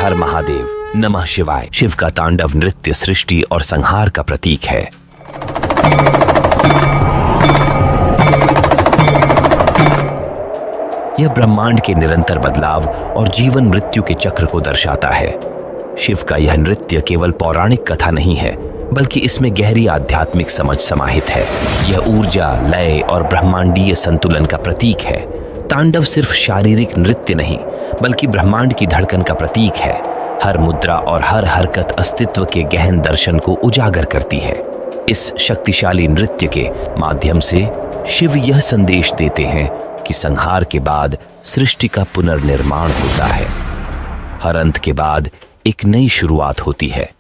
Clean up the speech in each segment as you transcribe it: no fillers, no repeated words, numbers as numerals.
हर महादेव, नमः शिवाय। शिव का तांडव नृत्य सृष्टि और संहार का प्रतीक है। यह ब्रह्मांड के निरंतर बदलाव और जीवन मृत्यु के चक्र को दर्शाता है। शिव का यह नृत्य केवल पौराणिक कथा नहीं है, बल्कि इसमें गहरी आध्यात्मिक समझ समाहित है। यह ऊर्जा, लय और ब्रह्मांडीय संतुलन का प्रतीक है। तांडव सिर्फ शारीरिक नृत्य नहीं, बल्कि ब्रह्मांड की धड़कन का प्रतीक है। हर मुद्रा और हर हरकत अस्तित्व के गहन दर्शन को उजागर करती है। इस शक्तिशाली नृत्य के माध्यम से शिव यह संदेश देते हैं कि संहार के बाद सृष्टि का पुनर्निर्माण होता है। हर अंत के बाद एक नई शुरुआत होती है,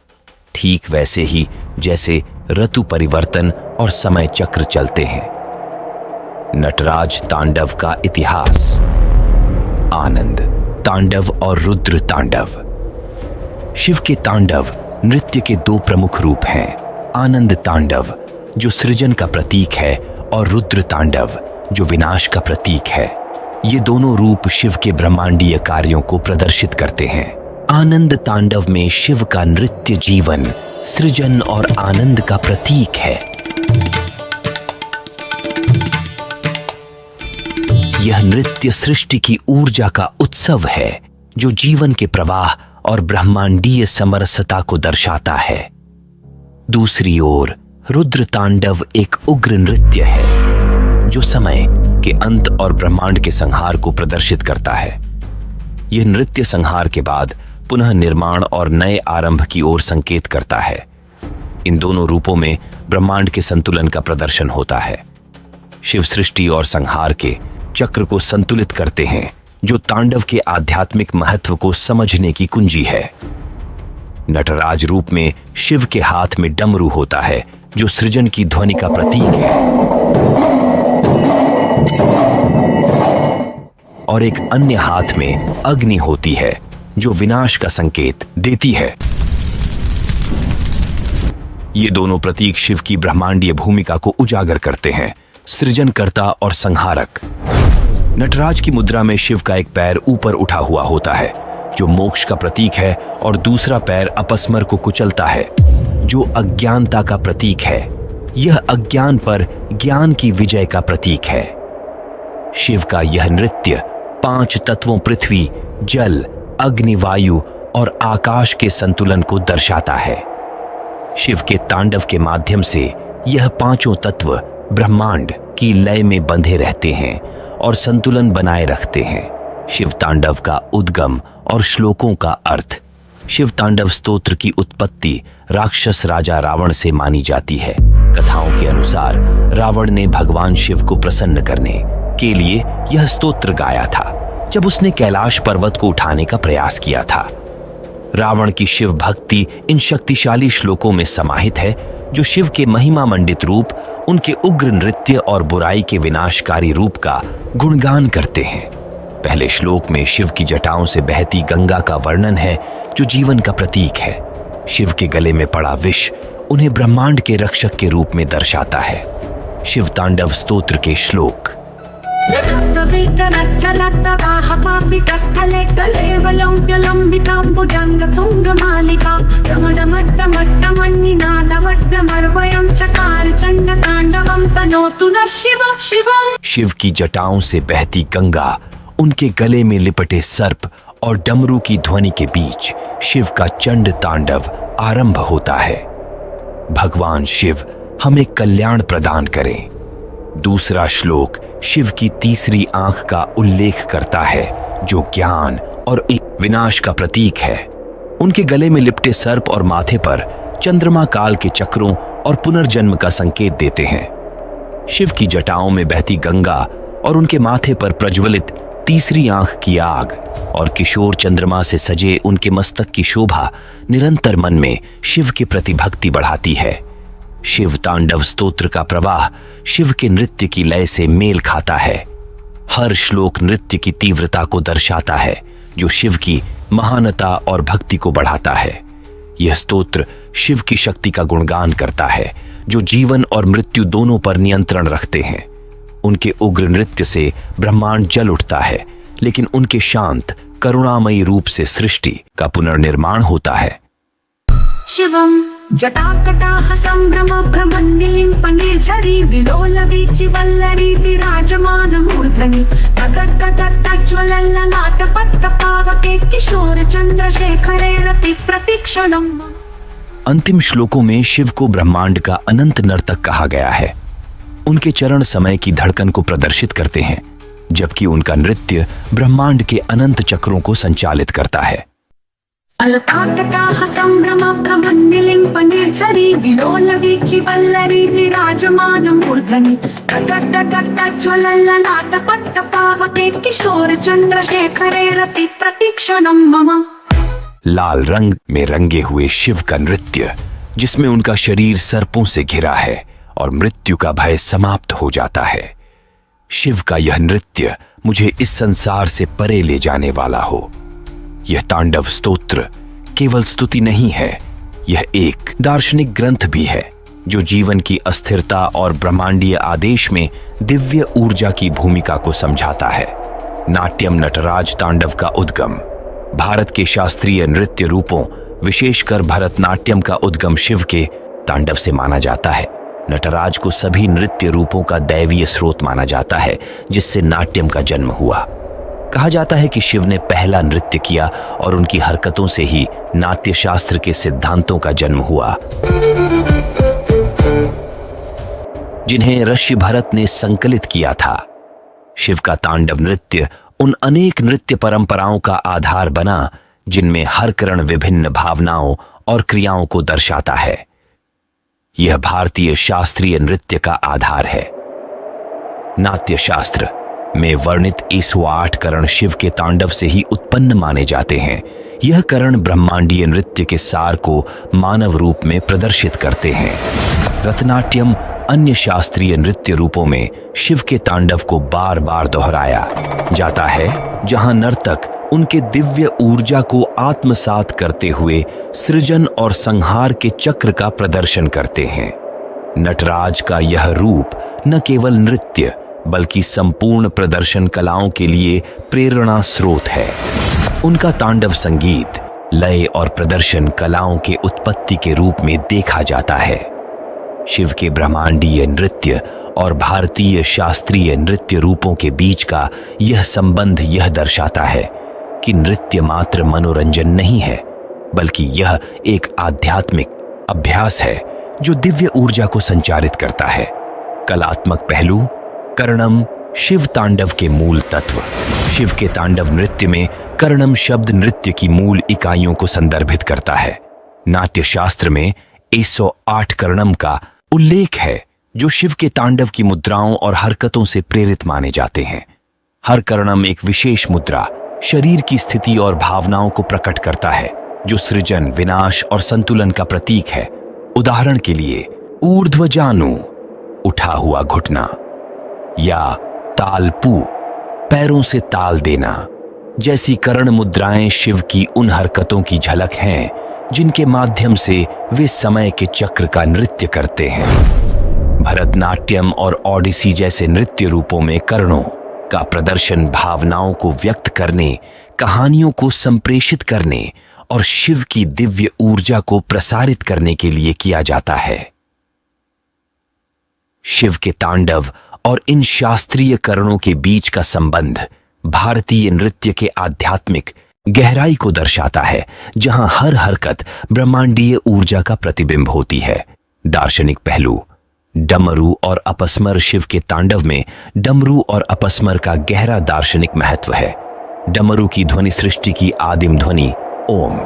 ठीक वैसे ही जैसे ऋतु परिवर्तन और समय चक्र चलते हैं। नटराज तांडव का इतिहास। आनंद तांडव और रुद्र तांडव। शिव के तांडव नृत्य के दो प्रमुख रूप हैं, आनंद तांडव जो सृजन का प्रतीक है और रुद्र तांडव जो विनाश का प्रतीक है। ये दोनों रूप शिव के ब्रह्मांडीय कार्यों को प्रदर्शित करते हैं। आनंद तांडव में शिव का नृत्य जीवन, सृजन और आनंद का प्रतीक है। यह नृत्य सृष्टि की ऊर्जा का उत्सव है जो जीवन के प्रवाह और ब्रह्मांडीय समरसता को दर्शाता है। दूसरी ओर रुद्र तांडव एक उग्र नृत्य है जो समय के अंत और ब्रह्मांड के संहार को प्रदर्शित करता है। यह नृत्य संहार के बाद पुनः निर्माण और नए आरंभ की ओर संकेत करता है। इन दोनों रूपों में ब्रह्मांड के संतुलन का प्रदर्शन होता है। शिव सृष्टि और संहार के चक्र को संतुलित करते हैं, जो तांडव के आध्यात्मिक महत्व को समझने की कुंजी है। नटराज रूप में शिव के हाथ में डमरू होता है जो सृजन की ध्वनि का प्रतीक है, और एक अन्य हाथ में अग्नि होती है जो विनाश का संकेत देती है। ये दोनों प्रतीक शिव की ब्रह्मांडीय भूमिका को उजागर करते हैं, सृजनकर्ता और संहारक। नटराज की मुद्रा में शिव का एक पैर ऊपर उठा हुआ होता है जो मोक्ष का प्रतीक है, और दूसरा पैर अपस्मर को कुचलता है जो अज्ञानता का प्रतीक है। यह अज्ञान पर ज्ञान की विजय का प्रतीक है। शिव का यह नृत्य 5 तत्वों पृथ्वी, जल, अग्नि, वायु और आकाश के संतुलन को दर्शाता है। शिव के तांडव के माध्यम से यह 5 तत्व ब्रह्मांड की लय में बंधे रहते हैं और संतुलन बनाए रखते हैं। शिव तांडव का उद्गम और श्लोकों का अर्थ। शिव तांडव स्तोत्र की उत्पत्ति राक्षस राजा रावण से मानी जाती है। कथाओं के अनुसार रावण ने भगवान शिव को प्रसन्न करने के लिए यह स्तोत्र गाया था जब उसने कैलाश पर्वत को उठाने का प्रयास किया था। रावण की शिव भक्ति इन शक्तिशाली श्लोकों में समाहित है जो शिव के महिमा मंडित रूप, उनके उग्र नृत्य और बुराई के विनाशकारी रूप का गुणगान करते हैं। पहले श्लोक में शिव की जटाओं से बहती गंगा का वर्णन है जो जीवन का प्रतीक है। शिव के गले में पड़ा विष उन्हें ब्रह्मांड के रक्षक के रूप में दर्शाता है। शिव तांडव स्तोत्र के श्लोक। शिव की जटाओं से बहती गंगा, उनके गले में लिपटे सर्प और डमरू की ध्वनि के बीच शिव का चंड तांडव आरंभ होता है। भगवान शिव हमें कल्याण प्रदान करें। दूसरा श्लोक शिव की तीसरी आंख का उल्लेख करता है जो ज्ञान और विनाश का प्रतीक है। उनके गले में लिपटे सर्प और माथे पर चंद्रमा काल के चक्रों और पुनर्जन्म का संकेत देते हैं। शिव की जटाओं में बहती गंगा और उनके माथे पर प्रज्वलित तीसरी आंख की आग और किशोर चंद्रमा से सजे उनके मस्तक की शोभा निरंतर मन में शिव के प्रति भक्ति बढ़ाती है। शिव तांडव स्तोत्र का प्रवाह शिव के नृत्य की लय से मेल खाता है। हर श्लोक नृत्य की तीव्रता को दर्शाता है जो शिव की महानता और भक्ति को बढ़ाता है। यह स्तोत्र शिव की शक्ति का गुणगान करता है जो जीवन और मृत्यु दोनों पर नियंत्रण रखते हैं। उनके उग्र नृत्य से ब्रह्मांड जल उठता है, लेकिन उनके शांत करुणामयी रूप से सृष्टि का पुनर्निर्माण होता है। शिवम जटाकटाह संभ्रम भ्रमन्निलिम्प निर्झरी विलोलवीचि वल्लरी विराजमान मूर्धनि तगट्टगट्टज्वलल्ललाटपट्टपावके किशोर चंद्रशेखरे रति प्रतीक्षणम्। अंतिम श्लोकों में शिव को ब्रह्मांड का अनंत नर्तक कहा गया है। उनके चरण समय की धड़कन को प्रदर्शित करते हैं, जबकि उनका नृत्य ब्रह्मांड के अनंत चक्रों को संचालित करता है। अलकाकटाह संभ्रम भ्रमन्निलिम्प निर्झरी विलोलवीचि वल्लरी विराजमान मूर्धनि तगट्टगट्टज्वलल्ललाटपट्टपावके किशोर चंद्रशेखरे रति प्रतीक्षणम् मम। लाल रंग में रंगे हुए शिव का नृत्य, जिसमें उनका शरीर सर्पों से घिरा है और मृत्यु का भय समाप्त हो जाता है। शिव का यह नृत्य मुझे इस संसार से परे ले जाने वाला हो। यह तांडव स्तोत्र केवल स्तुति नहीं है, यह एक दार्शनिक ग्रंथ भी है जो जीवन की अस्थिरता और ब्रह्मांडीय आदेश में दिव्य ऊर्जा की भूमिका को समझाता है। नाट्यम नटराज तांडव का उद्गम। भारत के शास्त्रीय नृत्य रूपों, विशेषकर भरतनाट्यम का उद्गम शिव के तांडव से माना जाता है। नटराज को सभी नृत्य रूपों का दैवीय स्रोत माना जाता है, जिससे नाट्यम का जन्म हुआ। कहा जाता है कि शिव ने पहला नृत्य किया और उनकी हरकतों से ही नाट्य शास्त्र के सिद्धांतों का जन्म हुआ, जिन्हें ऋषि भरत ने संकलित किया था। शिव का तांडव नृत्य उन अनेक नृत्य परंपराओं का आधार बना, जिनमें हर करण विभिन्न भावनाओं और क्रियाओं को दर्शाता है। यह भारतीय शास्त्रीय नृत्य का आधार है। नाट्य शास्त्र में वर्णित 108 करण शिव के तांडव से ही उत्पन्न माने जाते हैं। यह करण ब्रह्मांडीय नृत्य के सार को मानव रूप में प्रदर्शित करते हैं। रत्नाट्यम अन्य शास्त्रीय नृत्य रूपों में शिव के तांडव को बार बार दोहराया जाता है, जहां नर्तक उनके दिव्य ऊर्जा को आत्मसात करते हुए सृजन और संहार के चक्र का प्रदर्शन करते हैं। नटराज का यह रूप न केवल नृत्य बल्कि संपूर्ण प्रदर्शन कलाओं के लिए प्रेरणा स्रोत है। उनका तांडव संगीत, लय और प्रदर्शन कलाओं के उत्पत्ति के रूप में देखा जाता है। शिव के ब्रह्मांडीय नृत्य और भारतीय शास्त्रीय नृत्य रूपों के बीच का यह संबंध यह दर्शाता है कि नृत्य मात्र मनोरंजन नहीं है, बल्कि यह एक आध्यात्मिक अभ्यास है जो दिव्य ऊर्जा को संचारित करता है। कलात्मक पहलू। कर्णम शिव तांडव के मूल तत्व। शिव के तांडव नृत्य में कर्णम शब्द नृत्य की मूल इकाइयों को संदर्भित करता है। नाट्य शास्त्र में 108 कर्णम का उल्लेख है, जो शिव के तांडव की मुद्राओं और हरकतों से प्रेरित माने जाते हैं। हर कर्णम एक विशेष मुद्रा, शरीर की स्थिति और भावनाओं को प्रकट करता है, जो सृजन, विनाश और संतुलन का प्रतीक है। उदाहरण के लिए ऊर्ध्वजानु उठा हुआ घुटना या तालपू पैरों से ताल देना जैसी कर्ण मुद्राएं शिव की उन हरकतों की झलक हैं जिनके माध्यम से वे समय के चक्र का नृत्य करते हैं। भरतनाट्यम और ओडिसी जैसे नृत्य रूपों में कर्णों का प्रदर्शन भावनाओं को व्यक्त करने, कहानियों को संप्रेषित करने और शिव की दिव्य ऊर्जा को प्रसारित करने के लिए किया जाता है। शिव के तांडव और इन शास्त्रीय करणों के बीच का संबंध भारतीय नृत्य के आध्यात्मिक गहराई को दर्शाता है, जहां हर हरकत ब्रह्मांडीय ऊर्जा का प्रतिबिंब होती है। दार्शनिक पहलू। डमरू और अपस्मर। शिव के तांडव में डमरू और अपस्मर का गहरा दार्शनिक महत्व है। डमरू की ध्वनि सृष्टि की आदिम ध्वनि ओम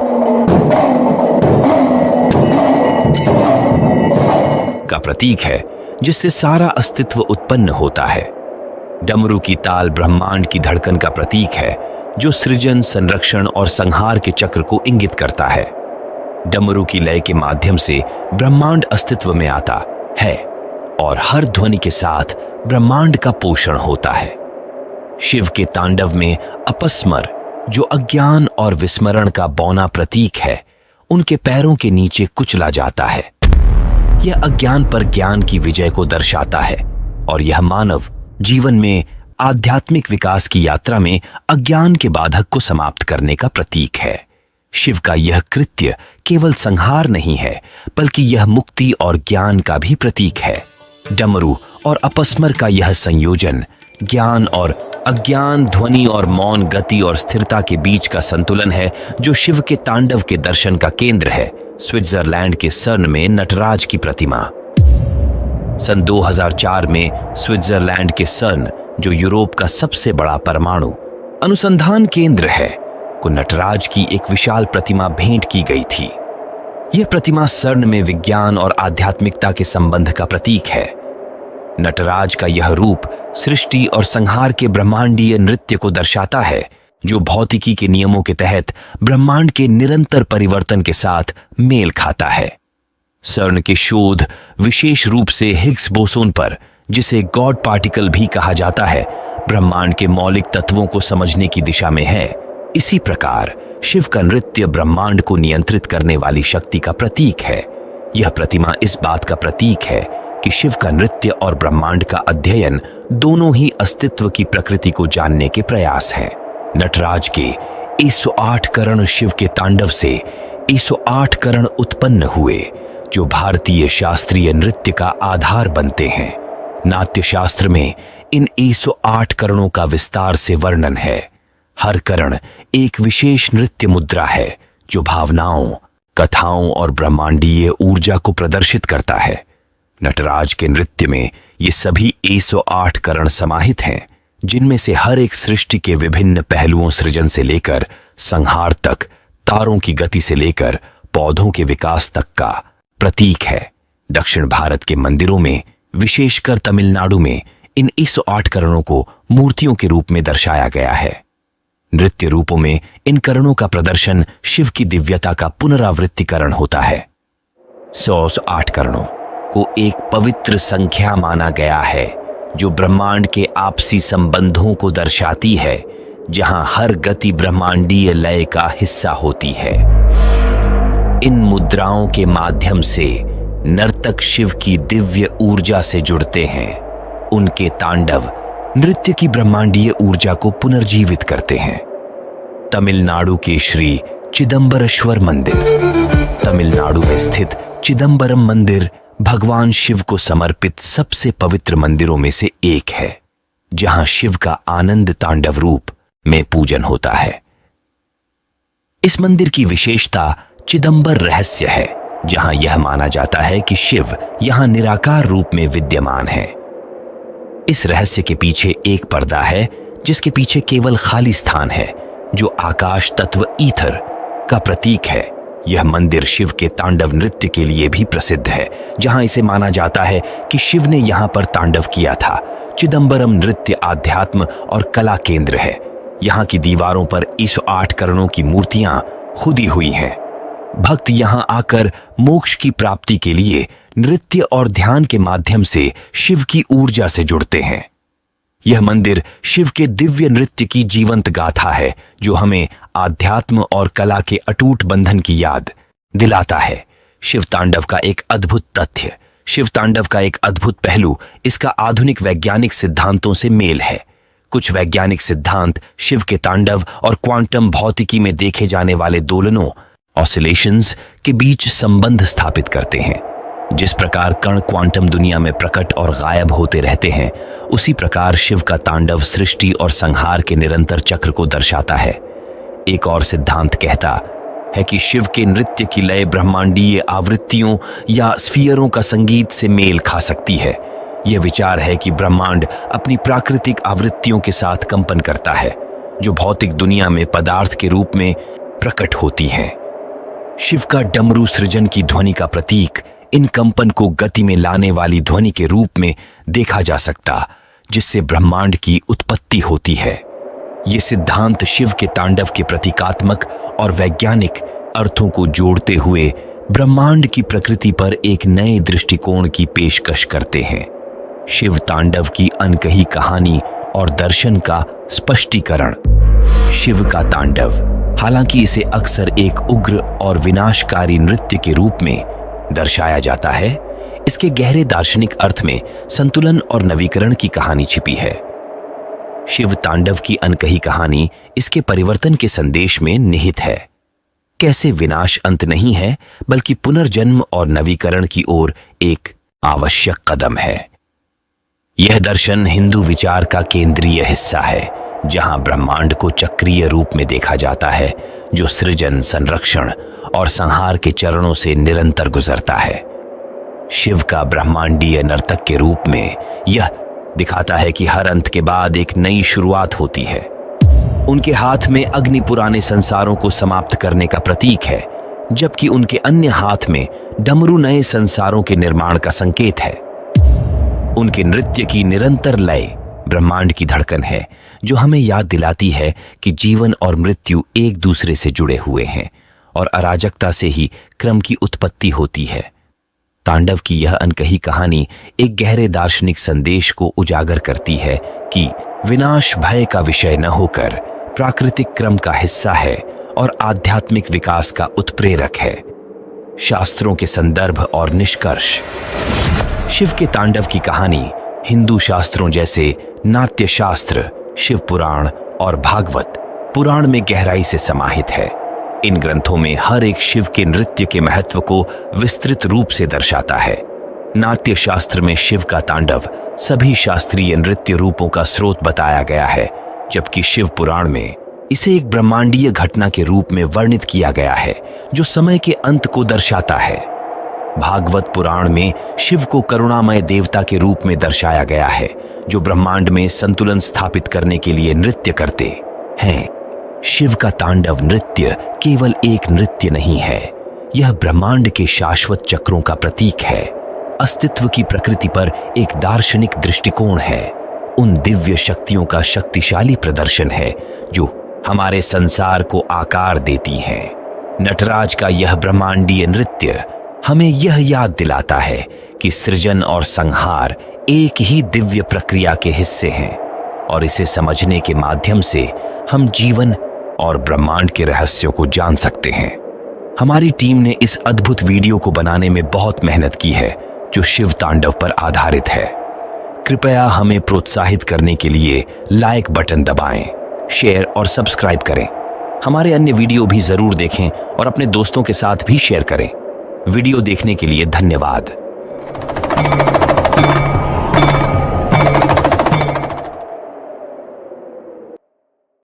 का प्रतीक है, जिससे सारा अस्तित्व उत्पन्न होता है। डमरू की ताल ब्रह्मांड की धड़कन का प्रतीक है, जो सृजन, संरक्षण और संहार के चक्र को इंगित करता है। डमरू की लय के माध्यम से ब्रह्मांड अस्तित्व में आता है और हर ध्वनि के साथ ब्रह्मांड का पोषण होता है। शिव के तांडव में अपस्मर, जो अज्ञान और विस्मरण का बौना प्रतीक है, उनके पैरों के नीचे कुचला जाता है। यह अज्ञान पर ज्ञान की विजय को दर्शाता है और यह मानव जीवन में आध्यात्मिक विकास की यात्रा में अज्ञान के बाधक को समाप्त करने का प्रतीक है। शिव का यह कृत्य केवल संहार नहीं है, बल्कि यह मुक्ति और ज्ञान का भी प्रतीक है। डमरू और अपस्मर का यह संयोजन ज्ञान और अज्ञान, ध्वनि और मौन, गति और स्थिरता के बीच का संतुलन है, जो शिव के तांडव के दर्शन का केंद्र है। स्विट्जरलैंड के सर्न में नटराज की प्रतिमा। सन 2004 में स्विट्जरलैंड के सर्न, जो यूरोप का सबसे बड़ा परमाणु अनुसंधान केंद्र है, को नटराज की एक विशाल प्रतिमा भेंट की गई थी। यह प्रतिमा सर्न में विज्ञान और आध्यात्मिकता के संबंध का प्रतीक है। नटराज का यह रूप सृष्टि और संहार के ब्रह्मांडीय नृत्य को दर्शाता है, जो भौतिकी के नियमों के तहत ब्रह्मांड के निरंतर परिवर्तन के साथ मेल खाता है। सर्न के शोध विशेष रूप से हिग्स बोसोन पर, जिसे गॉड पार्टिकल भी कहा जाता है, ब्रह्मांड के मौलिक तत्वों को समझने की दिशा में है। इसी प्रकार शिव का नृत्य ब्रह्मांड को नियंत्रित करने वाली शक्ति का प्रतीक है। यह प्रतिमा इस बात का प्रतीक है कि शिव का नृत्य और ब्रह्मांड का अध्ययन दोनों ही अस्तित्व की प्रकृति को जानने के प्रयास हैं। नटराज के 108 करण शिव के तांडव से 108 करण उत्पन्न हुए, जो भारतीय शास्त्रीय नृत्य का आधार बनते हैं। नाट्य शास्त्र में इन 108 करणों का विस्तार से वर्णन है। हर करण एक विशेष नृत्य मुद्रा है, जो भावनाओं, कथाओं और ब्रह्मांडीय ऊर्जा को प्रदर्शित करता है। नटराज के नृत्य में ये सभी 108 करण समाहित हैं, जिनमें से हर एक सृष्टि के विभिन्न पहलुओं, सृजन से लेकर संहार तक, तारों की गति से लेकर पौधों के विकास तक का प्रतीक है। दक्षिण भारत के मंदिरों में, विशेषकर तमिलनाडु में, इन 108 करणों को मूर्तियों के रूप में दर्शाया गया है। नृत्य रूपों में इन करणों का प्रदर्शन शिव की दिव्यता का पुनरावृत्तिकरण होता है। 108 करणों को एक पवित्र संख्या माना गया है, जो ब्रह्मांड के आपसी संबंधों को दर्शाती है, जहां हर गति ब्रह्मांडीय लय का हिस्सा होती है। इन मुद्राओं के माध्यम से नर्तक शिव की दिव्य ऊर्जा से जुड़ते हैं। उनके तांडव नृत्य की ब्रह्मांडीय ऊर्जा को पुनर्जीवित करते हैं। तमिलनाडु के श्री चिदंबरेश्वर मंदिर। तमिलनाडु में स्थित चिदंबरम मंदिर भगवान शिव को समर्पित सबसे पवित्र मंदिरों में से एक है, जहां शिव का आनंद तांडव रूप में पूजन होता है। इस मंदिर की विशेषता चिदंबर रहस्य है, जहां यह माना जाता है कि शिव यहां निराकार रूप में विद्यमान है। इस रहस्य के पीछे एक पर्दा है, जिसके पीछे केवल खाली स्थान है, जो आकाश तत्व ईथर का प्रतीक है। यह मंदिर शिव के तांडव नृत्य के लिए भी प्रसिद्ध है, जहां इसे माना जाता है कि शिव ने यहां पर तांडव किया था। चिदंबरम नृत्य आध्यात्म और कला केंद्र है। यहां की दीवारों पर 108 करणों की मूर्तियां खुदी हुई हैं। भक्त यहां आकर मोक्ष की प्राप्ति के लिए नृत्य और ध्यान के माध्यम से शिव की ऊर्जा से जुड़ते हैं। यह मंदिर शिव के दिव्य नृत्य की जीवंत गाथा है, जो हमें आध्यात्म और कला के अटूट बंधन की याद दिलाता है। शिव तांडव का एक अद्भुत तथ्य, शिव तांडव का एक अद्भुत पहलू इसका आधुनिक वैज्ञानिक सिद्धांतों से मेल है। कुछ वैज्ञानिक सिद्धांत शिव के तांडव और क्वांटम भौतिकी में देखे जाने वाले दोलनों, ऑसिलेशंस के बीच संबंध स्थापित करते हैं। जिस प्रकार कण क्वांटम दुनिया में प्रकट और गायब होते रहते हैं, उसी प्रकार शिव का तांडव सृष्टि और संहार के निरंतर चक्र को दर्शाता है। एक और सिद्धांत कहता है कि शिव के नृत्य की लय ब्रह्मांडीय आवृत्तियों या स्फीयरों का संगीत से मेल खा सकती है। यह विचार है कि ब्रह्मांड अपनी प्राकृतिक आवृत्तियों के साथ कंपन करता है, जो भौतिक दुनिया में पदार्थ के रूप में प्रकट होती हैं। शिव का डमरू सृजन की ध्वनि का प्रतीक इन कंपन को गति में लाने वाली ध्वनि के रूप में देखा जा सकता, जिससे ब्रह्मांड की उत्पत्ति होती है। ये सिद्धांत शिव के तांडव के प्रतीकात्मक और वैज्ञानिक अर्थों को जोड़ते हुए ब्रह्मांड की प्रकृति पर एक नए दृष्टिकोण की पेशकश करते हैं। शिव तांडव की अनकही कहानी और दर्शन का स्पष्टीकरण। शिव का तांडव, हालांकि इसे अक्सर एक उग्र और विनाशकारी नृत्य के रूप में दर्शाया जाता है, इसके गहरे दार्शनिक अर्थ में संतुलन और नवीकरण की कहानी छिपी है। शिव तांडव की अनकही कहानी इसके परिवर्तन के संदेश में निहित है। कैसे विनाश अंत नहीं है, बल्कि पुनर्जन्म और नवीकरण की ओर एक आवश्यक कदम है। यह दर्शन हिंदू विचार का केंद्रीय हिस्सा है, जहां ब्रह्मांड को चक्रीय रूप में देखा जाता है, जो सृजन, संरक्षण और संहार के चरणों से निरंतर गुजरता है। शिव का ब्रह्मांडीय नर्तक के रूप में यह दिखाता है कि हर अंत के बाद एक नई शुरुआत होती है। उनके हाथ में अग्नि पुराने संसारों को समाप्त करने का प्रतीक है, जबकि उनके अन्य हाथ में डमरू नए संसारों के निर्माण का संकेत है। उनके नृत्य की निरंतर लय ब्रह्मांड की धड़कन है, जो हमें याद दिलाती है कि जीवन और मृत्यु एक दूसरे से जुड़े हुए हैं और अराजकता से ही क्रम की उत्पत्ति होती है। तांडव की यह अनकही कहानी एक गहरे दार्शनिक संदेश को उजागर करती है कि विनाश भय का विषय न होकर प्राकृतिक क्रम का हिस्सा है और आध्यात्मिक विकास का उत्प्रेरक है। शास्त्रों के संदर्भ और निष्कर्ष। शिव के तांडव की कहानी हिंदू शास्त्रों जैसे नाट्य शास्त्र, शिव पुराण और भागवत पुराण में गहराई से समाहित है। इन ग्रंथों में हर एक शिव के नृत्य के महत्व को विस्तृत रूप से दर्शाता है। नाट्य शास्त्र में शिव का तांडव सभी शास्त्रीय नृत्य रूपों का स्रोत बताया गया है, जबकि शिव पुराण में इसे एक ब्रह्मांडीय घटना के रूप में वर्णित किया गया है, जो समय के अंत को दर्शाता है। भागवत पुराण में शिव को करुणामय देवता के रूप में दर्शाया गया है, जो ब्रह्मांड में संतुलन स्थापित करने के लिए नृत्य करते हैं। शिव का तांडव नृत्य केवल एक नृत्य नहीं है, यह ब्रह्मांड के शाश्वत चक्रों का प्रतीक है, अस्तित्व की प्रकृति पर एक दार्शनिक दृष्टिकोण है, उन दिव्य शक्तियों का शक्तिशाली प्रदर्शन है जो हमारे संसार को आकार देती हैं। नटराज का यह ब्रह्मांडीय नृत्य हमें यह याद दिलाता है कि सृजन और संहार एक ही दिव्य प्रक्रिया के हिस्से हैं, और इसे समझने के माध्यम से हम जीवन और ब्रह्मांड के रहस्यों को जान सकते हैं। हमारी टीम ने इस अद्भुत वीडियो को बनाने में बहुत मेहनत की है, जो शिव तांडव पर आधारित है। कृपया हमें प्रोत्साहित करने के लिए लाइक बटन दबाएं, शेयर और सब्सक्राइब करें। हमारे अन्य वीडियो भी जरूर देखें और अपने दोस्तों के साथ भी शेयर करें। वीडियो देखने के लिए धन्यवाद।